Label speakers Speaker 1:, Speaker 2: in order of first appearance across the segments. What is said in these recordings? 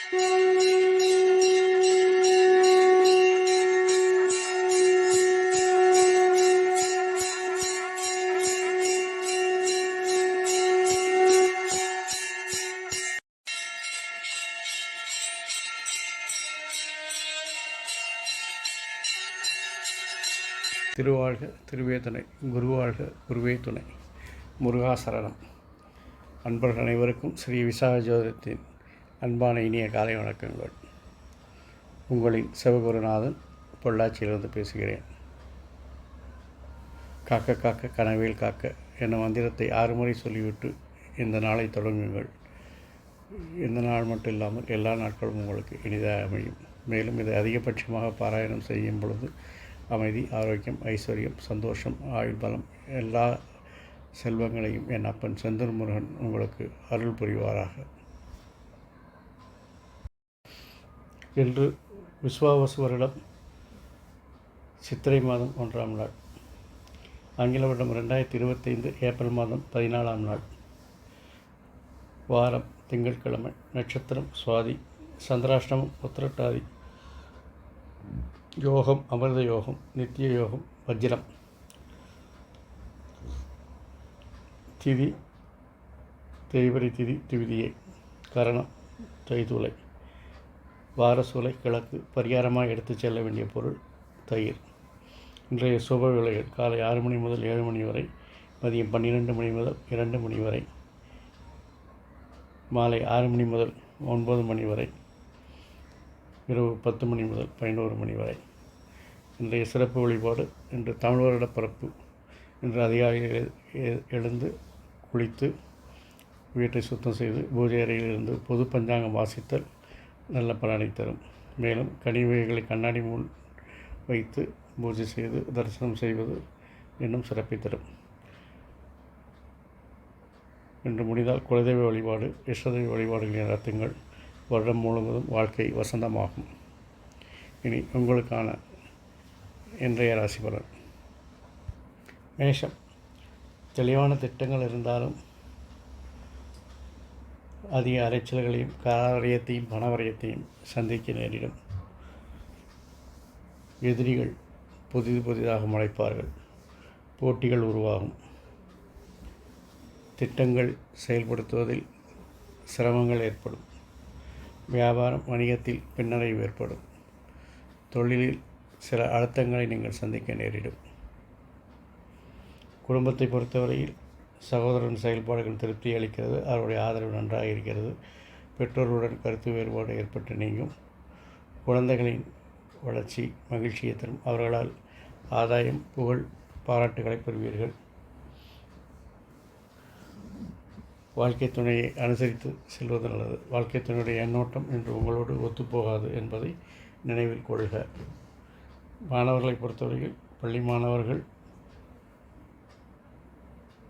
Speaker 1: திருவாழ்க திருவே துணை, குருவாழ்க குருவே துணை, முருகாசரணம். அன்பர்கள் அனைவருக்கும் ஸ்ரீ விசாக ஜோதிடத்தின் அன்பான இனிய காலை வணக்கங்கள். உங்களின் சிவகுருநாதன் பொள்ளாச்சியிலிருந்து பேசுகிறேன். காக்க காக்க கனவேல் காக்க என்ற மந்திரத்தை 6 முறை சொல்லிவிட்டு இந்த நாளை தொடங்குங்கள். இந்த நாள் மட்டும் இல்லாமல் எல்லா நாட்களும் உங்களுக்கு இனிதாக அமையும். மேலும் இதை அதிகபட்சமாக பாராயணம் செய்யும் பொழுது அமைதி, ஆரோக்கியம், ஐஸ்வர்யம், சந்தோஷம், ஆயுள் பலம், எல்லா செல்வங்களையும் என் அப்பன் செந்தூர் முருகன் உங்களுக்கு அருள் புரிவாராக. இன்று விஸ்வாவசு வருடம் சித்திரை மாதம் 1ஆம் நாள், ஆங்கில வருடம் 2025 ஏப்ரல் மாதம் 14ஆம் நாள், வாரம் திங்கட்கிழமை, நட்சத்திரம் சுவாதி, சந்திராஷ்டமம் உத்திரட்டாதி, யோகம் அமிர்த யோகம், நித்திய யோகம் வஜ்ரம், திதி தேய்பிரை திதி திவிதியை, கரணம் தைதுளை, வாரசூலை கிழக்கு. பரிகாரமாக எடுத்துச் செல்ல வேண்டிய பொருள் தயிர். இன்றைய சுப வேளைகள் காலை 6 மணி முதல் 7 மணி வரை, மதியம் 12 மணி முதல் 2 மணி வரை, மாலை 6 மணி முதல் 9 மணி வரை, இரவு 10 மணி முதல் 11 மணி வரை. இன்றைய சிறப்பு வழிபாடு. இன்று தமிழ் வருட பிறப்பு. இன்று அதிகாலையில் எழுந்து குளித்து வீட்டை சுத்தம் செய்து பூஜை அறையிலிருந்து பொது பஞ்சாங்கம் வாசித்தல் நல்ல பலனை தரும். மேலும் கனிவகைகளை கண்ணாடி முன் வைத்து பூஜை செய்து தரிசனம் செய்வது இன்னும் சிறப்பை தரும். இன்று முடிந்தால் குலதெய்வ வழிபாடு, இஷ்டதெய்வ வழிபாடுகளை நடத்துங்கள். வருடம் முழுவதும் வாழ்க்கை வசந்தமாகும். இனி உங்களுக்கான இன்றைய ராசி பலன். மேஷம். தெளிவான திட்டங்கள் இருந்தாலும் அதிக அலைச்சல்களையும் காரியத்தையும் பணவரையத்தையும் சந்திக்க நேரிடும். எதிரிகள் புதிதாக முளைப்பார்கள். போட்டிகள் உருவாகும். திட்டங்கள் செயல்படுத்துவதில் சிரமங்கள் ஏற்படும். வியாபாரம் வணிகத்தில் பின்னடைவு ஏற்படும். தொழிலில் சில அழுத்தங்களை நீங்கள் சந்திக்க நேரிடும். குடும்பத்தை பொறுத்தவரையில் சகோதரன் செயல்பாடுகள் திருப்தி அளிக்கிறது. அவருடைய ஆதரவு நன்றாக இருக்கிறது. பெற்றோருடன் கருத்து வேறுபாடு ஏற்பட்டு நீங்கும். குழந்தைகளின் வளர்ச்சி மகிழ்ச்சியை தரும். அவர்களால் ஆதாயம், புகழ், பாராட்டுகளை பெறுவீர்கள். வாழ்க்கை துணையை அனுசரித்து செல்வது நல்லது. வாழ்க்கை துணையுடைய எண்ணோட்டம் இன்று உங்களோடு ஒத்துப்போகாது என்பதை நினைவில் கொள்க. மாணவர்களை பொறுத்தவரையில் பள்ளி மாணவர்கள்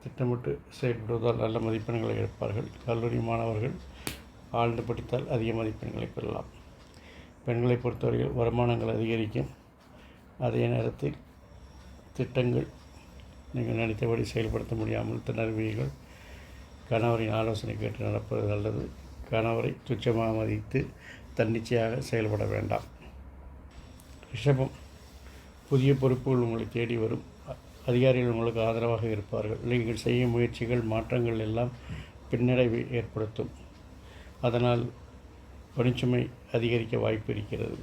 Speaker 1: திட்டமிட்டு செயல்படுவதால் நல்ல மதிப்பெண்களை எடுப்பார்கள். கல்லூரி மாணவர்கள் ஆழ்ந்து படித்தால் அதிக மதிப்பெண்களை பெறலாம். பெண்களை பொறுத்தவரையில் வருமானங்கள் அதிகரிக்கும். அதே நேரத்தில் திட்டங்கள் நீங்கள் நினைத்தபடி செயல்படுத்த முடியாமல் திணறுவீர்கள். கணவரின் ஆலோசனை கேட்டு நடப்பது நல்லது. கணவரை துச்சமாக மதித்து தன்னிச்சையாக செயல்பட வேண்டாம். ரிஷபம். புதிய பொறுப்புகள் உங்களை தேடி வரும். அதிகாரிகள் உங்களுக்கு ஆதரவாக இருப்பார்கள். நீங்கள் செய்யும் முயற்சிகள், மாற்றங்கள் எல்லாம் பின்னடைவை ஏற்படுத்தும். அதனால் பணிச்சுமை அதிகரிக்க வாய்ப்பு இருக்கிறது.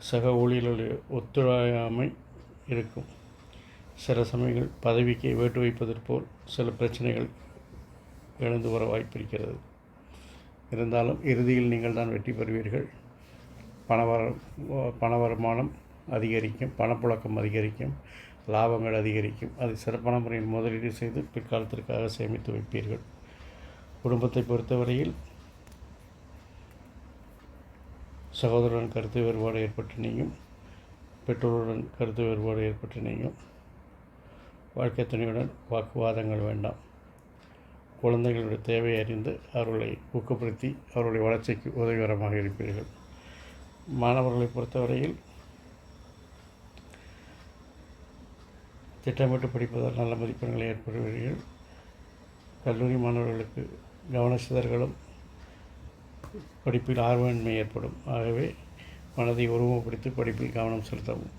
Speaker 1: சக ஊழியர்களுடைய ஒத்துழையாமை இருக்கும். சில சமயங்கள் பதவிக்கு வேட்டு வைப்பதற்போல் சில பிரச்சனைகள் எழுந்து வர வாய்ப்பிருக்கிறது. இருந்தாலும் இறுதியில் நீங்கள் தான் வெற்றி பெறுவீர்கள். பண வருமானம் அதிகரிக்கும். பணப்புழக்கம் அதிகரிக்கும். லாபங்கள் அதிகரிக்கும். அதை சிறப்பான முறையில் முதலீடு செய்து பிற்காலத்திற்காக சேமித்து வைப்பீர்கள். குடும்பத்தை பொறுத்தவரையில் சகோதரருடன் கருத்து வேறுபாடு ஏற்பட்டு நீங்கும். பெற்றோருடன் கருத்து வேறுபாடு ஏற்பட்டு நீங்கும். வாழ்க்கை துணையுடன் வாக்குவாதங்கள் வேண்டாம். குழந்தைகளுடைய தேவையை அறிந்து அவர்களை ஊக்கப்படுத்தி அவருடைய வளர்ச்சிக்கு உதவிகரமாக இருப்பீர்கள். மாணவர்களை பொறுத்தவரையில் திட்டமிட்டு படிப்பதால் நல்ல மதிப்பெண்களை ஏற்படுவீர்கள். கல்லூரி மாணவர்களுக்கு கவனச்சிதறல்களும் படிப்பில் ஆர்வமின்மை ஏற்படும். ஆகவே மனதை ஒருமுகப்படுத்தி படிப்பில் கவனம் செலுத்தவும்.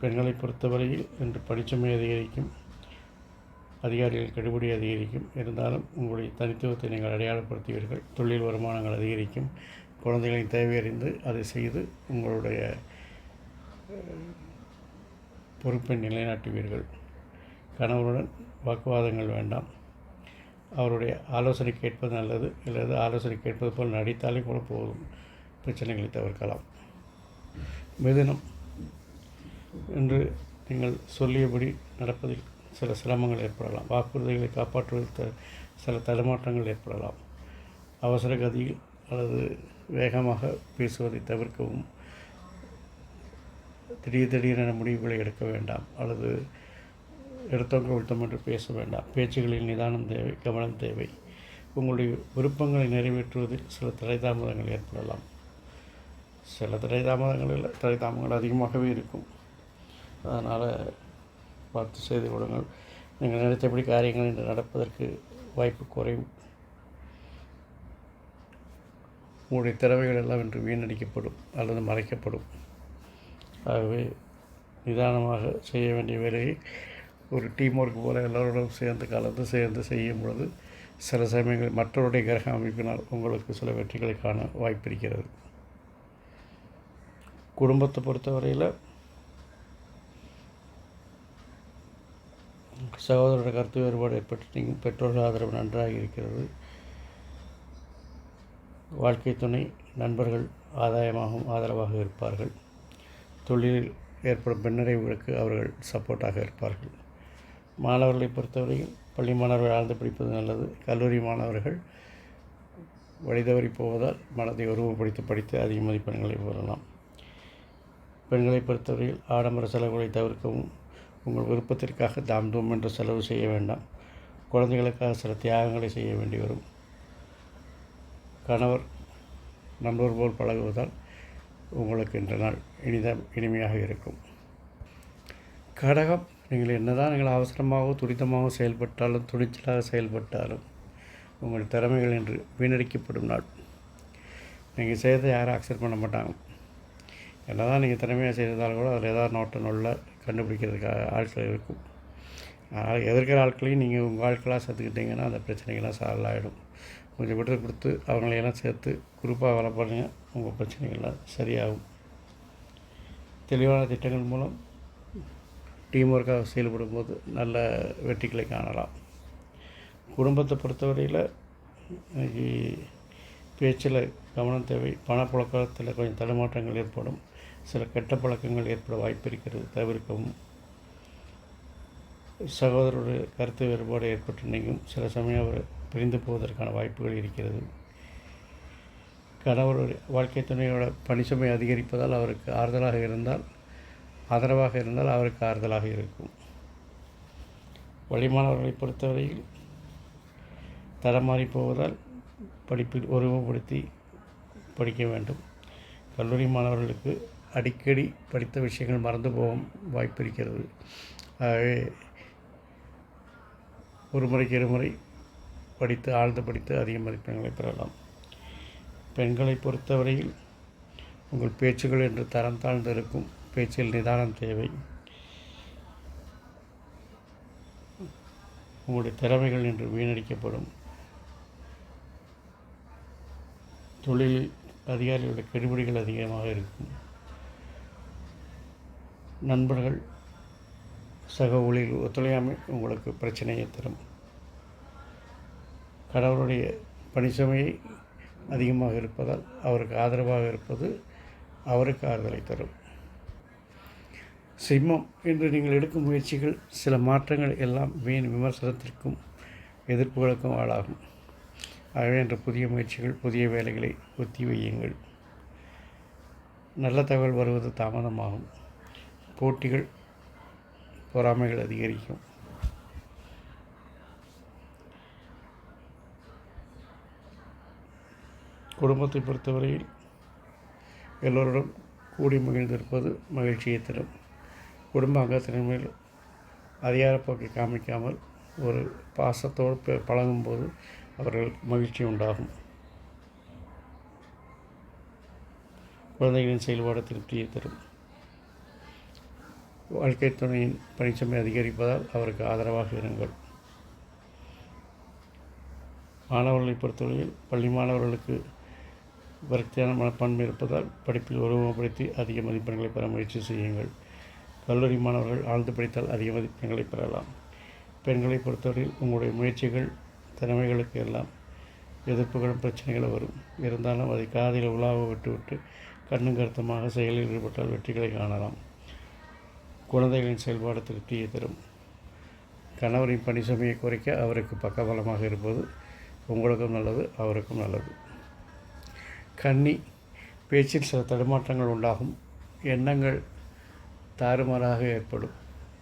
Speaker 1: பெண்களை பொறுத்தவரையில் இன்று பணிச்சுமை அதிகரிக்கும், அதிகாரிகள் கெடுபிடி அதிகரிக்கும். இருந்தாலும் உங்களுடைய தனித்துவத்தை நீங்கள் அடையாளப்படுத்துவீர்கள். தொழில் வருமானங்கள் அதிகரிக்கும். குழந்தைகளின் தேவையறிந்து அதை செய்து உங்களுடைய பொறுப்பை நிலைநாட்டுவீர்கள். கணவருடன் வாக்குவாதங்கள் வேண்டாம். அவருடைய ஆலோசனை கேட்பது நல்லது. அல்லது ஆலோசனை கேட்பது போல் நடித்தாலே கூட போதும், பிரச்சனைகளை தவிர்க்கலாம். மிதுனம், இன்று நீங்கள் சொல்லியபடி நடப்பதில் சில சிரமங்கள் ஏற்படலாம். வாக்குறுதிகளை காப்பாற்றுவதில் சில தடுமாற்றங்கள் ஏற்படலாம். அவசர கதியில் அல்லது வேகமாக பேசுவதை தவிர்க்கவும். திடீரென முடிவுகளை எடுக்க வேண்டாம். அல்லது எடுத்தவங்க விழுத்தம் என்று பேச வேண்டாம். பேச்சுகளில் நிதானம் தேவை, கவனம் தேவை. உங்களுடைய விருப்பங்களை நிறைவேற்றுவதில் சில தடைதாமதங்கள் ஏற்படலாம். சில தடைதாமதங்கள் அதிகமாகவே இருக்கும். அதனால் பார்த்து செய்து கொடுங்கள். நீங்கள் நினைத்தபடி காரியங்கள் இன்று நடப்பதற்கு வாய்ப்பு குறைவு. உங்களுடைய திறமைகள் எல்லாம் இன்று வீணடிக்கப்படும் அல்லது மறைக்கப்படும். ஆகவே நிதானமாக செய்ய வேண்டிய வேலையை ஒரு டீம் ஒர்க் போல எல்லோருடன் சேர்ந்து செய்யும் பொழுது சில சமயங்களில் மற்றவருடைய கிரக அமைப்பினால் உங்களுக்கு சில வெற்றிகளை காண வாய்ப்பிருக்கிறது. குடும்பத்தை பொறுத்தவரையில் சகோதரோட கருத்து வேறுபாடு ஏற்பட்டு பெற்றோர்கள் ஆதரவு நன்றாக இருக்கிறது. வாழ்க்கை துணை, நண்பர்கள் ஆதரவாக இருப்பார்கள். தொழிலில் ஏற்படும் பின்னடைவுகளுக்கு அவர்கள் சப்போர்ட்டாக இருப்பார்கள். மாணவர்களை பொறுத்தவரையில் பள்ளி மாணவர்கள் ஆழ்ந்து படிப்பது நல்லது. கல்லூரி மாணவர்கள் வழிதவறி போவதால் மனதை ஒருமுகப்படுத்தி அதிக மதிப்பெண்களை பெறலாம். பெண்களை பொறுத்தவரையில் ஆடம்பர செலவுகளை தவிர்க்கவும். உங்கள் விருப்பத்திற்காக தாம் என்று செலவு செய்ய வேண்டாம். குழந்தைகளுக்காக சில தியாகங்களை செய்ய வேண்டி வரும். கணவர் நண்பர் போல் பழகுவதால் உங்களுக்கு இன்ற நாள் இனிமையாக இருக்கும். கடகம், நீங்கள் அவசரமாகவோ துரிதமாக செயல்பட்டாலும் துணிச்சலாக செயல்பட்டாலும் உங்கள் திறமைகள் என்று வீணடிக்கப்படும் நாள். நீங்கள் செய்கிறத யாரும் அக்செப்ட் பண்ண மாட்டாங்க. என்னதான் நீங்கள் திறமையாக செய்தாலும் கூட அதில் ஏதாவது நோட்ட கண்டுபிடிக்கிறதுக்காக ஆட்கள் இருக்கும். அதனால் எதிர்க்கிற ஆட்களையும் நீங்கள் உங்கள் ஆட்களாக சேர்த்துக்கிட்டிங்கன்னா அந்த பிரச்சனைகள்லாம் சால்வ் ஆகிடும். கொஞ்சம் விட்டு கொடுத்து அவங்களையெல்லாம் சேர்த்து குரூப்பாக வேலை பண்ணுங்க, உங்கள் பிரச்சனைகள்லாம் சரியாகும். தெளிவான திட்டங்கள் மூலம் டீம் ஒர்க்காக செயல்படும் போது நல்ல வெற்றிகளை காணலாம். குடும்பத்தை பொறுத்தவரையில் பேச்சில் கவனம் தேவை. பணப்புழக்கத்தில் கொஞ்சம் தடுமாற்றங்கள் ஏற்படும். சில கெட்ட பழக்கங்கள் ஏற்பட வாய்ப்பு இருக்கிறது, தவிர்க்கவும். சகோதரருடைய கருத்து வேறுபாடு ஏற்பட்டு நீங்கும். சில சமயம் அவர் பிரிந்து போவதற்கான வாய்ப்புகள் இருக்கிறது. கணவருடைய வாழ்க்கை துணையோட பணிசுமை அதிகரிப்பதால் அவருக்கு ஆதரவாக இருந்தால் அவருக்கு ஆறுதலாக இருக்கும். வழிமாணவர்களை பொறுத்தவரையில் தரமாறி போவதால் படிப்பில் ஒருமுகப்படுத்தி படிக்க வேண்டும். கல்லூரி மாணவர்களுக்கு அடிக்கடி படித்த விஷயங்கள் மறந்து போகும் வாய்ப்பு இருக்கிறது. ஆகவே ஒரு முறைக்கு இருமுறை ஆழ்ந்து படித்து அதிக மதிப்பெண்களை பெறலாம். பெண்களை பொறுத்தவரையில் உங்கள் பேச்சுகள் என்று தரம் தாழ்ந்து இருக்கும். பேச்சில் நிதானம் தேவை. உங்களுடைய திறமைகள் என்று வீணடிக்கப்படும். தொழிலில் அதிகாரிகளுடைய கெடுபிடிகள் அதிகமாக இருக்கும். நண்பர்கள் சக ஊழியர்கள் ஒத்துழையாமை உங்களுக்கு பிரச்சனையை தரும். கடவுளுடைய பணிசுமையை அதிகமாக இருப்பதால் அவருக்கு ஆதரவாக இருப்பது அவருக்கு ஆறுதலை தரும். சிம்மம், இன்று நீங்கள் எடுக்கும் முயற்சிகள் சில மாற்றங்கள் எல்லாம் வீண் விமர்சனத்திற்கும் எதிர்ப்புகளுக்கும் ஆளாகும். ஆகவே இன்று புதிய முயற்சிகள், புதிய வேலைகளை ஒத்தி வையுங்கள். நல்ல தகவல் வருவது தாமதமாகும். போட்டிகள், பொறாமைகள் அதிகரிக்கும். குடும்பத்தை பொறுத்தவரையில் எல்லோருடன் கூடி மகிழ்ந்திருப்பது மகிழ்ச்சியை தரும். குடும்ப அங்கத்தினர் மேல் அதிகாரப்போக்கை காமிக்காமல் ஒரு பாசத்தோடு பழகும்போது அவர்களுக்கு மகிழ்ச்சி உண்டாகும். குழந்தைகளின் செயல்பாடு திருப்தியை தரும். வாழ்க்கை துணையின் பணிச்சுமை அதிகரிப்பதால் அவருக்கு ஆதரவாக இருங்கள். மாணவர்களை பொறுத்தவரையில் பள்ளி மாணவர்களுக்கு விரக்தியான மனப்பான்மை இருப்பதால் படிப்பில் ஒருமுகப்படுத்தி அதிக மதிப்பெண்களை பெற முயற்சி செய்யுங்கள். கல்லூரி மாணவர்கள் ஆழ்ந்து படித்தால் அதிக மதிப்பெண்களை பெறலாம். பெண்களை பொறுத்தவரையில் உங்களுடைய முயற்சிகள் திறமைகளுக்கு எல்லாம் எதிர்ப்புகளும் பிரச்சனைகளும் வரும். இருந்தாலும் அதை காதில் உலாவ விட்டுவிட்டு கண்ணும் கருத்துமாக செயலில் ஈடுபட்டால் வெற்றிகளை காணலாம். குழந்தைகளின் செயல்பாடு திருப்தியை தரும். கணவரின் பணி சுமையை குறைக்க அவருக்கு பக்கபலமாக இருப்பது உங்களுக்கும் நல்லது, அவருக்கும் நல்லது. கன்னி, பேச்சில் சில தடுமாற்றங்கள் உண்டாகும். எண்ணங்கள் தாறுமாறாக ஏற்படும்.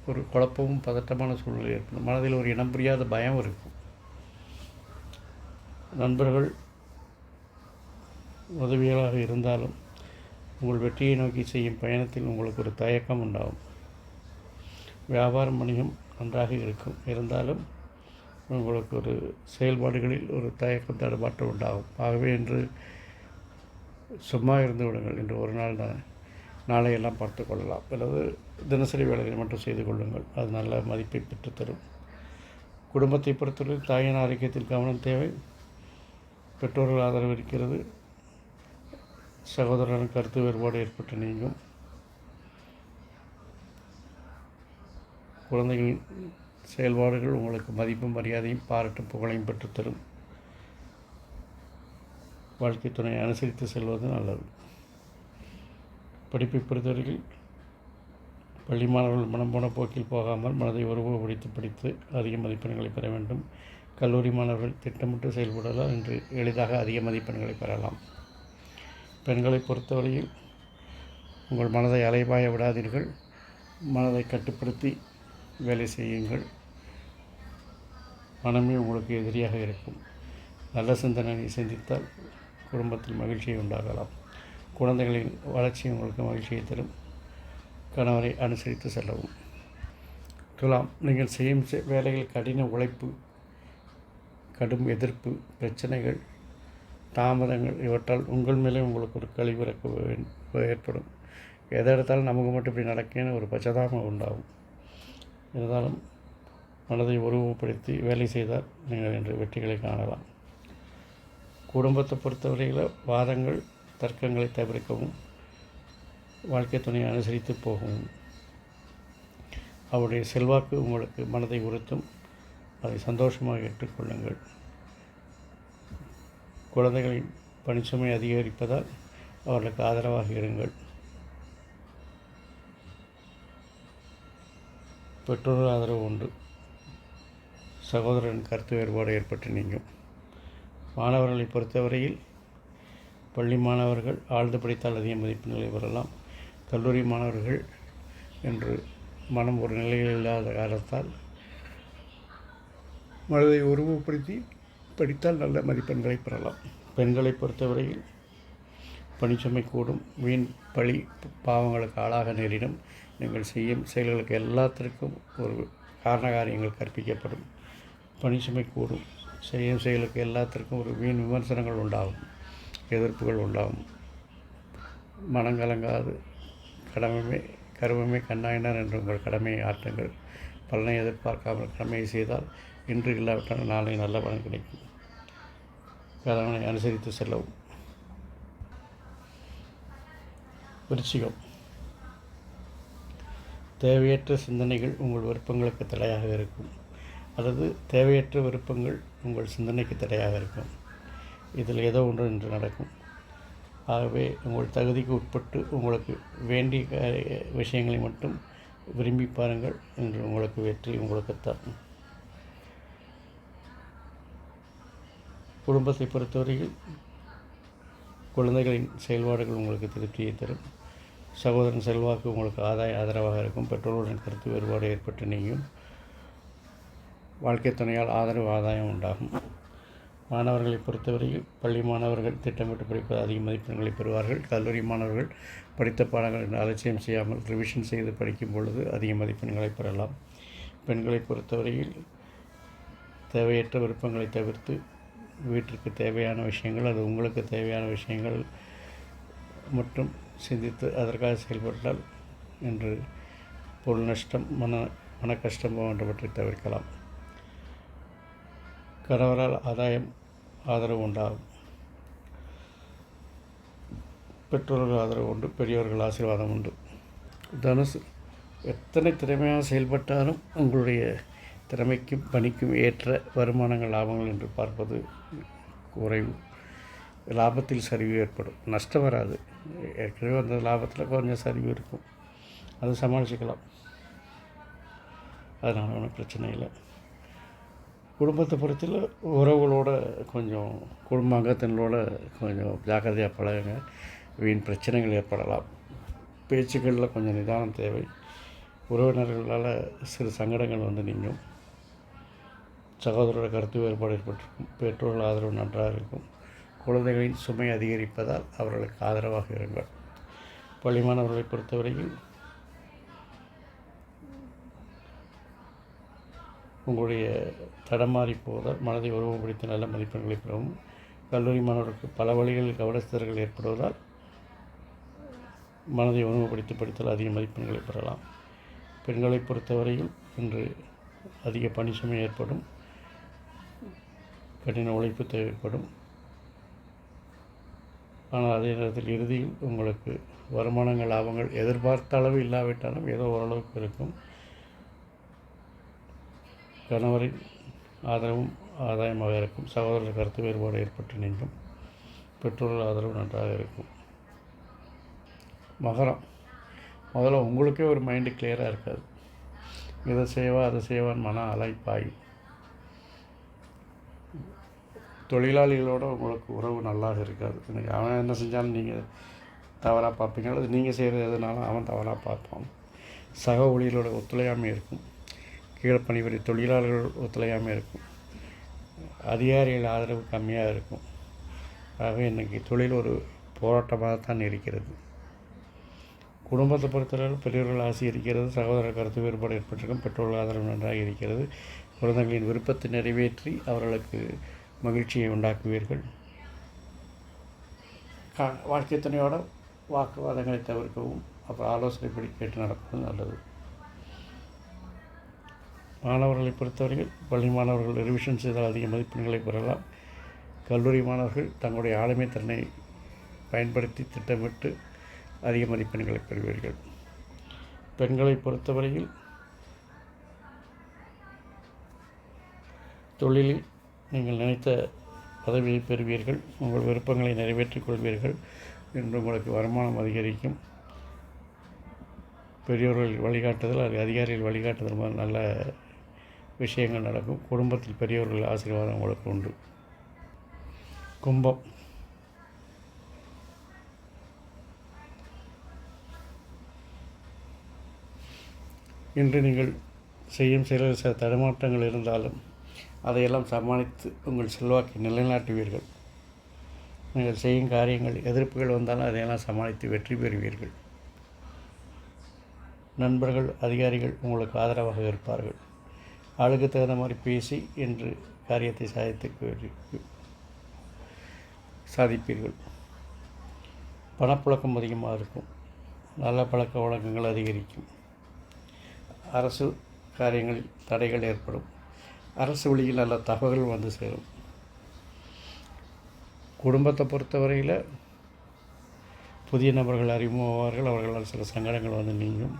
Speaker 1: ஒரு குழப்பமும் பதட்டமான சூழ்நிலை ஏற்படும். மனதில் ஒரு இனம் புரியாத பயம் இருக்கும். நண்பர்கள் உதவிகளாக இருந்தாலும் உங்கள் வெற்றியை நோக்கி செய்யும் பயணத்தில் உங்களுக்கு ஒரு தயக்கம் உண்டாகும். வியாபாரம் வணிகம் நன்றாக இருக்கும். இருந்தாலும் உங்களுக்கு ஒரு செயல்பாடுகளில் ஒரு தயக்கம் தடுமாற்றம் உண்டாகும். ஆகவே இன்று சும்மா இருந்து விடுங்கள். இன்று ஒரு நாள் நாளையெல்லாம் பார்த்து கொள்ளலாம். அல்லது தினசரி வேலைகளை மட்டும் செய்து கொள்ளுங்கள். அது நல்ல மதிப்பை பெற்றுத்தரும். குடும்பத்தை பொறுத்தவரை தாயின் ஆரோக்கியத்தில் கவனம் தேவை. பெற்றோர்கள் ஆதரவு இருக்கிறது. சகோதரன் கருத்து வேறுபாடு ஏற்பட்டு நீங்கும். குழந்தைகளின் செயல்பாடுகள் உங்களுக்கு மதிப்பும் மரியாதையும் பாராட்டும் புகழையும் பெற்றுத்தரும். வாழ்க்கை துணையை அனுசரித்து செல்வது நல்லது. படிப்பை பொறுத்தவரையில் பள்ளி மாணவர்கள் மனம் போன போக்கில் போகாமல் மனதை ஒருமுகப்படுத்தி படித்து அதிக மதிப்பெண்களை பெற வேண்டும். கல்லூரி மாணவர்கள் திட்டமிட்டு செயல்படுவதால் இன்று எளிதாக அதிக மதிப்பெண்களை பெறலாம். பெண்களை பொறுத்தவரையில் உங்கள் மனதை அலைபாய விடாதீர்கள். மனதை கட்டுப்படுத்தி வேலை செய்யுங்கள். மனமே உங்களுக்கு எதிரியாக இருக்கும். நல்ல சிந்தனையை சிந்தித்தால் குடும்பத்தில் மகிழ்ச்சியை உண்டாகலாம். குழந்தைகளின் வளர்ச்சி உங்களுக்கு மகிழ்ச்சியை தரும். கணவரை அனுசரித்து செல்லவும். துலாம், நீங்கள் செய்யும் வேலைகள் கடின உழைப்பு, கடும் எதிர்ப்பு, பிரச்சனைகள், தாமதங்கள் இவற்றால் உங்கள் மேலே உங்களுக்கு ஒரு கழிவிறக்க ஏற்படும். எதை எடுத்தாலும் நமக்கு மட்டும் இப்படி நடக்கேன்னு ஒரு பச்சதாபம் உண்டாகும். இருந்தாலும் மனதை ஒருமுகப்படுத்தி வேலை செய்தால் நீங்கள் இன்று வெற்றிகளை காணலாம். குடும்பத்தை பொறுத்தவரையில் வாதங்கள் தர்க்கங்களை தவிர்க்கவும் வாழ்க்கை துணையை அனுசரித்து போகவும். அவருடைய செல்வாக்கு உங்களுக்கு மனதை உறுத்தும். அதை சந்தோஷமாக ஏற்றுக்கொள்ளுங்கள். குழந்தைகளின் பணிச்சுமை அதிகரிப்பதால் அவர்களுக்கு ஆதரவாக இருங்கள். பெற்றோர்கள் ஆதரவு உண்டு. சகோதரன் கருத்து வேறுபாடு ஏற்பட்டு நீங்கும். மாணவர்களை பொறுத்தவரையில் பள்ளி மாணவர்கள் ஆழ்ந்து படித்தால் அதிக மதிப்பெண்களை பெறலாம். கல்லூரி மாணவர்கள் என்று மனம் ஒரு நிலையில் இல்லாத காரணத்தால் மனதை ஒருமுகப்படுத்தி படித்தால் நல்ல மதிப்பெண்களை பெறலாம். பெண்களை பொறுத்தவரையில் பணிச்சுமை கூடும். வீண் பழி பாவங்களுக்கு ஆளாக நேரிடும். நீங்கள் செய்யும் செயல்களுக்கு எல்லாத்திற்கும் ஒரு காரணகாரியங்கள் கற்பிக்கப்படும். பணிச்சுமை கூடும். செய்யும் செயலுக்கு எல்லாத்திற்கும் ஒரு வீண் விமர்சனங்கள் உண்டாகும். எதிர்ப்புகள் உண்டாகும். மனங்கலங்காது கருவமே கண்ணாயினார் என்று உங்கள் கடமையை ஆற்றுங்கள். பலனை எதிர்பார்க்காமல் கடமையை செய்தால் இன்று இல்லாவிட்டால் நாளை நல்ல பலன் கிடைக்கும். கணவனை அனுசரித்து செல்லவும். விருச்சிகம், தேவையற்ற சிந்தனைகள் உங்கள் விருப்பங்களுக்கு தடையாக இருக்கும். அல்லது தேவையற்ற விருப்பங்கள் உங்கள் சிந்தனைக்கு தடையாக இருக்கும். இதில் ஏதோ ஒன்று இன்று நடக்கும். ஆகவே உங்கள் தகுதிக்கு உட்பட்டு உங்களுக்கு வேண்டிய விஷயங்களை மட்டும் விரும்பி பாருங்கள். என்று உங்களுக்கு வெற்றி உங்களுக்கு தரும். குடும்பத்தை பொறுத்தவரையில் குழந்தைகளின் செயல்பாடுகள் உங்களுக்கு திருப்தியை தரும். சகோதரன் செல்வாக்கு உங்களுக்கு ஆதரவாக இருக்கும். பெற்றோருடன் கருத்து வேறுபாடு ஏற்பட்டு நீங்கும். வாழ்க்கை துணையால் ஆதாயம் உண்டாகும். மாணவர்களை பொறுத்தவரையில் பள்ளி மாணவர்கள் திட்டமிட்டு படிப்பது அதிக மதிப்பெண்களை பெறுவார்கள். கல்லூரி மாணவர்கள் படித்த பாடங்கள் என்று அலட்சியம் செய்யாமல் ரிவிஷன் செய்து படிக்கும் பொழுது அதிக மதிப்பெண்களை பெறலாம். பெண்களை பொறுத்தவரையில் தேவையற்ற விருப்பங்களை தவிர்த்து வீட்டிற்கு தேவையான விஷயங்கள், அது உங்களுக்கு தேவையான விஷயங்கள் மட்டும் சிந்தித்து அதற்காக செயல்பட்டால் இன்று பொருள் நஷ்டம், மன கஷ்டம் போன்றவற்றை தவிர்க்கலாம். கணவரால் ஆதரவு உண்டாகும். பெற்றோர்கள் ஆதரவு உண்டு, பெரியவர்கள் ஆசீர்வாதம் உண்டு. தனுசு, எத்தனை திறமையாக செயல்பட்டாலும் உங்களுடைய திறமைக்கும் பணிக்கும் ஏற்ற வருமானங்கள் லாபங்கள் என்று பார்ப்பது குறைவு. லாபத்தில் சரிவு ஏற்படும், நஷ்டம் வராது. ஏற்கனவே அந்த லாபத்தில் கொஞ்சம் சரிவு இருக்கும், அது சமாளிச்சுக்கலாம், அதனால் ஒன்றும் பிரச்சனை இல்லை. குடும்பத்தை பொறுத்தில் உறவுகளோட கொஞ்சம் குடும்ப அங்கத்தினரோட கொஞ்சம் ஜாக்கிரதையாக பழகுங்க. வீண் பிரச்சனைகள் ஏற்படலாம். பேச்சுக்களில் கொஞ்சம் நிதானம் தேவை. உறவினர்களால் சிறு சங்கடங்கள் வந்து நீங்கும். சகோதரோட கருத்து வேறுபாடு ஏற்பட்டிருக்கும். பெற்றோர்கள் ஆதரவு நன்றாக இருக்கும். குழந்தைகளின் சுமை அதிகரிப்பதால் அவர்களுக்கு ஆதரவாக இருங்கள். பள்ளி மாணவர்களை பொறுத்தவரையில் உங்களுடைய தடமாறி போவதால் மனதை ஒருமுகப்படுத்தி நல்ல மதிப்பெண்களை பெறவும். கல்லூரி மாணவர்களுக்கு பல வழிகளில் கவனச்சிதறல்கள் ஏற்படுவதால் மனதை ஒருமுகப்படுத்தி படித்தால் அதிக மதிப்பெண்களை பெறலாம். பெண்களை பொறுத்தவரையில் இன்று அதிக பணி சுமை ஏற்படும், கடின உழைப்பு தேவைப்படும். ஆனால் அதே நேரத்தில் இறுதியில் உங்களுக்கு வருமானங்கள் லாபங்கள் எதிர்பார்த்த அளவு இல்லாவிட்டாலும் ஏதோ ஓரளவுக்கு இருக்கும். கணவரின் ஆதரவும் ஆதாயமாக இருக்கும். சகோதரர் கருத்து வேறுபாடு ஏற்பட்டு நீங்கும். பெற்றோர்கள் ஆதரவு நன்றாக இருக்கும். மகரம், முதல்ல உங்களுக்கே ஒரு மைண்டு கிளியராக இருக்காது. இதை செய்வா அதை செய்வான் மன அலைப்பாயும். தொழிலாளிகளோடு உங்களுக்கு உறவு நல்லாக இருக்காது. எனக்கு அவன் என்ன செஞ்சாலும் நீங்கள் தவறாக பார்ப்பீங்க, அல்லது நீங்கள் செய்கிறது எதுனாலும் அவன் தவறாக பார்ப்பான். சக ஊழியர்களோட ஒத்துழையாமை இருக்கும். கீழே பணிபுரி தொழிலாளர்கள் ஒத்துழையாமல் இருக்கும். அதிகாரிகள் ஆதரவு கம்மியாக இருக்கும். ஆகவே இன்றைக்கி தொழில் ஒரு போராட்டமாக தான் இருக்கிறது. குடும்பத்தை பொறுத்தவரை பெரியவர்கள் ஆசை இருக்கிறது. சகோதர கருத்து வேறுபாடு ஏற்பட்டிருக்கும். பெற்றோர்கள் ஆதரவு நன்றாக இருக்கிறது. குழந்தைகளின் விருப்பத்தை நிறைவேற்றி அவர்களுக்கு மகிழ்ச்சியை உண்டாக்குவீர்கள். வாழ்க்கை துணையோட வாக்குவாதங்களை தவிர்க்கவும், அப்புறம் ஆலோசனைப்படி கேட்டு நடப்பது நல்லது. மாணவர்களை பொறுத்தவரையில் பள்ளி மாணவர்கள் ரிவிஷன் செய்தால் அதிக மதிப்பெண்களை பெறலாம். கல்லூரி மாணவர்கள் தங்களுடைய ஆளுமை திறனை பயன்படுத்தி திட்டமிட்டு அதிக மதிப்பெண்களை பெறுவீர்கள். பெண்களை பொறுத்தவரையில் தொழிலில் நீங்கள் நினைத்த பதவியை பெறுவீர்கள். உங்கள் விருப்பங்களை நிறைவேற்றிக் கொள்வீர்கள் என்று உங்களுக்கு வருமானம் அதிகரிக்கும். பெரியோர்கள் வழிகாட்டுதல், அது அதிகாரிகள் வழிகாட்டுதல் மாதிரி நல்ல விஷயங்கள் நடக்கும். குடும்பத்தில் பெரியவர்கள் ஆசீர்வாதம் உங்களுக்கு உண்டு. கும்பம், இன்று நீங்கள் செய்யும் சில தடுமாற்றங்கள் இருந்தாலும் அதையெல்லாம் சமாளித்து உங்கள் செல்வாக்கை நிலைநாட்டுவீர்கள். நீங்கள் செய்யும் காரியங்கள் எதிர்ப்புகள் வந்தாலும் அதையெல்லாம் சமாளித்து வெற்றி பெறுவீர்கள். நண்பர்கள் அதிகாரிகள் உங்களுக்கு ஆதரவாக இருப்பார்கள். ஆளுக்கு தகுந்த மாதிரி பேசி என்று காரியத்தை சாதிப்பீர்கள். பணப்புழக்கம் அதிகமாக இருக்கும். நல்ல பழக்க வழக்கங்கள் அதிகரிக்கும். அரசு காரியங்களில் தடைகள் ஏற்படும். அரசு வழியில் நல்ல தகவல்கள் வந்து சேரும். குடும்பத்தை பொறுத்தவரையில் புதிய நபர்கள் அறிமுகமாவார்கள். அவர்களால் சில சங்கடங்கள் வந்து நீங்கும்.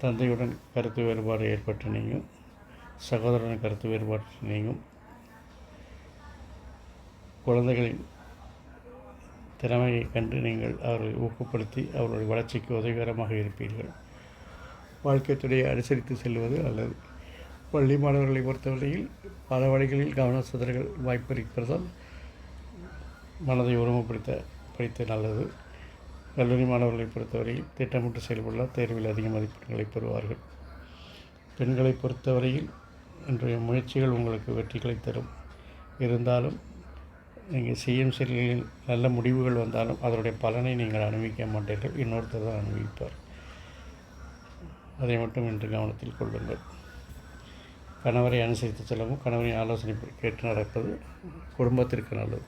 Speaker 1: தந்தையுடன் கருத்து வேறுபாடு ஏற்பட்டு நீங்கும். சகோதரனுடன் கருத்து வேறுபாடு நீங்கும். குழந்தைகளின் திறமையை கண்டு நீங்கள் அவர்களை ஊக்கப்படுத்தி அவர்களுடைய வளர்ச்சிக்கு உதவிகரமாக இருப்பீர்கள். வாழ்க்கை துறையை அனுசரித்து செல்வது அல்லது பள்ளி மாணவர்களை பொறுத்தவரையில் பல வழிகளில் கவன சிதறல் வாய்ப்பு இருக்கிறதால் மனதை படித்த நல்லது. கல்லூரி மாணவர்களை பொறுத்தவரையில் திட்டமிட்டு செயல்படலாம். தேர்வில் அதிக மதிப்பெண்களை பெறுவார்கள். பெண்களை பொறுத்தவரையில் இன்றைய முயற்சிகள் உங்களுக்கு வெற்றிகளை தரும். இருந்தாலும் நீங்கள் செய்யும் செயல்களில் நல்ல முடிவுகள் வந்தாலும் அதனுடைய பலனை நீங்கள் அனுபவிக்க மாட்டீர்கள், இன்னொருத்தர் தான் அனுபவிப்பார். அதை மட்டும் இன்று கவனத்தில் கொள்ளுங்கள். கணவரை அனுசரித்து செல்லவும் கணவரின் ஆலோசனை கேட்டு நடப்பது குடும்பத்திற்கு நல்லது.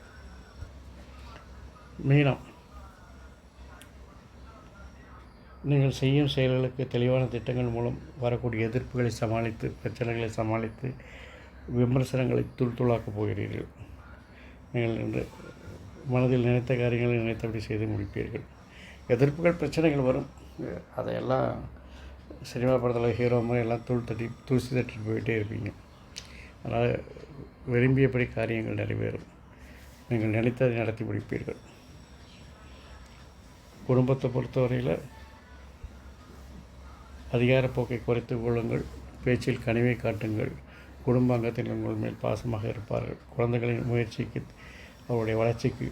Speaker 1: மீனம், நீங்கள் செய்யும் செயல்களுக்கு தெளிவான திட்டங்கள் மூலம் வரக்கூடிய எதிர்ப்புகளை சமாளித்து, பிரச்சனைகளை சமாளித்து, விமர்சனங்களை தூளாக்கப் போகிறீர்கள். நீங்கள் இன்று மனதில் நினைத்த காரியங்களை நினைத்தபடி செய்து முடிப்பீர்கள். எதிர்ப்புகள், பிரச்சனைகள் வரும். அதையெல்லாம் சினிமா படத்தில் ஹீரோ மாதிரி எல்லாம் தூசி தட்டிட்டு போயிட்டே இருப்பீங்க. அதனால் விரும்பியபடி காரியங்கள் நிறைவேறும். நீங்கள் நினைத்ததை நடத்தி முடிப்பீர்கள். குடும்பத்தை பொறுத்தவரையில் அதிகாரப்போக்கை குறைத்து கொள்ளுங்கள். பேச்சில் கனிவை காட்டுங்கள். குடும்ப அங்கத்தினர் உங்கள் மேல் பாசமாக இருப்பார்கள். குழந்தைகளின் முயற்சிக்கு, அவருடைய வளர்ச்சிக்கு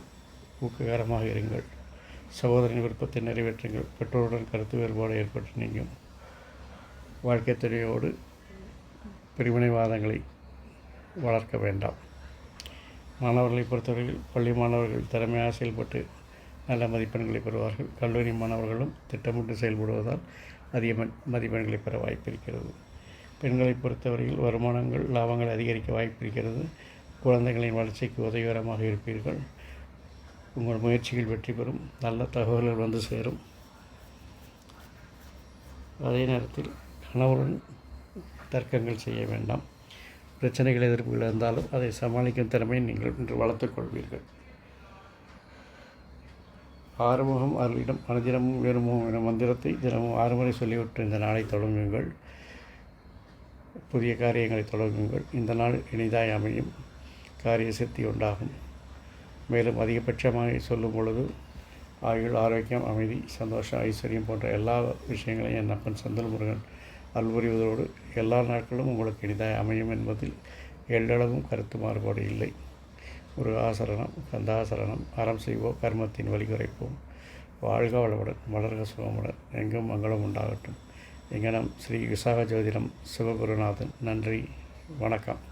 Speaker 1: ஊக்ககரமாக இருங்கள். சகோதரின் விருப்பத்தை நிறைவேற்றுங்கள். பெற்றோருடன் கருத்து வேறுபாடு ஏற்பட்டு நீங்கும். வாழ்க்கை துணையோடு பிரிவினைவாதங்களை வளர்க்க வேண்டாம். மாணவர்களை பொறுத்தவரையில் பள்ளி மாணவர்கள் திறமையாக செயல்பட்டு நல்ல மதிப்பெண்களை பெறுவார்கள். கல்லூரி மாணவர்களும் திட்டமிட்டு செயல்படுவதால் அதிக மதிப்பெண்களை பெற வாய்ப்பிருக்கிறது. பெண்களை பொறுத்தவரையில் வருமானங்கள், லாபங்கள் அதிகரிக்க வாய்ப்பிருக்கிறது. குழந்தைகளின் வளர்ச்சிக்கு உதவிகரமாக இருப்பீர்கள். உங்கள் முயற்சிகள் வெற்றி பெறும். நல்ல தகவல்கள் வந்து சேரும். அதே நேரத்தில் கணவருடன் தர்க்கங்கள் செய்ய வேண்டாம். பிரச்சனைகள், எதிர்ப்புகள் இருந்தாலும் அதை சமாளிக்கும் திறமையை நீங்கள் இன்று வளர்த்துக்கொள்வீர்கள். ஆறுமுகம் அருளிடம் அனுதினமும் வேறுமுகம் என மந்திரத்தை தினமும் 6 முறை சொல்லிவிட்டு இந்த நாளை தொடங்குங்கள். புதிய காரியங்களை தொடங்குங்கள். இந்த நாள் இனிதாய் அமையும். காரிய சித்தி உண்டாகும். மேலும் அதிகபட்சமாக சொல்லும் பொழுது ஆயுள், ஆரோக்கியம், அமைதி, சந்தோஷம், ஐஸ்வர்யம் போன்ற எல்லா விஷயங்களையும் என் அப்பன் செந்தில் முருகன் அல்புரிவதோடு எல்லா நாட்களும் உங்களுக்கு இனிதாய் அமையும் என்பதில் எல்லளவும் கருத்து மாறுபாடு இல்லை. முருகாசரணம், கந்தாசரணம். அறம் செய்வோம், கர்மத்தின் வழி குறைப்போம். வாழ்க வளமுடன், வளர்க சுகமுடன், எங்கும் மங்களம் உண்டாகட்டும். எங்கனம் ஸ்ரீ விசாக ஜோதிடம் சிவகுருநாதன். நன்றி, வணக்கம்.